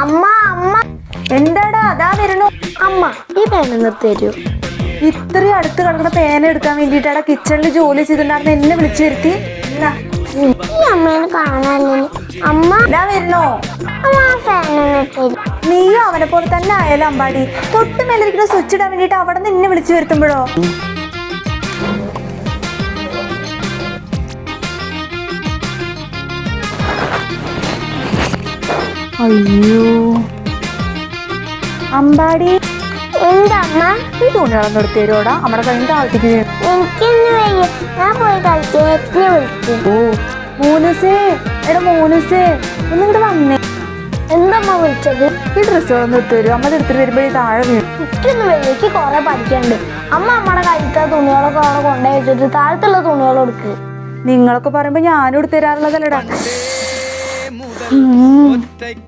അമ്മ അമ്മ എന്താടാ അതാ വരുന്നു. അമ്മ ഈ പേന തരൂ. ഇത്രയും അടുത്ത് കിടക്കുന്ന പേന എടുക്കാൻ വേണ്ടിട്ടാടാ കിച്ചണിൽ ജോലി ചെയ്തിട്ടുണ്ടായിരുന്നു എന്നെ വിളിച്ചു വരുത്തി. ഈ അമ്മേനെ കാണാനല്ലേ അമ്മ. ഇതാ വരുന്നോ. നീയും അവനെ പോലെ തന്നെ ആയാലും അമ്പാടി. തൊട്ട് മേലിരിക്കുന്ന സ്വിച്ച് ഇടാൻ വേണ്ടിട്ട് അവിടെ നിന്ന് എന്നെ വിളിച്ചു വരുത്തുമ്പോഴോ. അയ്യോ അമ്പാടി, എന്താമ്മ? ഈ തുണികളൊന്നും എടുത്തു തരുമോടാ? നമ്മുടെ കയ്യിൽ താഴ്ത്തിക്ക്. എനിക്കൊന്ന് വയ്യ, ഞാൻ പോയി കളിക്കാൻ വിളിച്ചു. ഓ മോനുസേ, എടാ മോനുസേ ഒന്ന് ഇങ്ങോട്ട് വന്നേ. എന്തമ്മ വിളിച്ചത്? ഈ ഡ്രസ്സുകളൊന്നും എടുത്തു തരും. അമ്മ എടുത്തിട്ട് വരുമ്പോ ഈ താഴെ വീഴും. എനിക്കൊന്ന് വയ്യ, എനിക്ക് കുറെ പഠിക്കാനുണ്ട്. അമ്മ നമ്മുടെ കയ്യിലത്തെ തുണികളൊക്കെ അവിടെ കൊണ്ടുപോയി വെച്ചിട്ട് താഴത്തുള്ള തുണികൾ എടുക്ക്. നിങ്ങളൊക്കെ പറയുമ്പോ ഞാനും എടുത്തു തരാറുള്ളതല്ലടാ.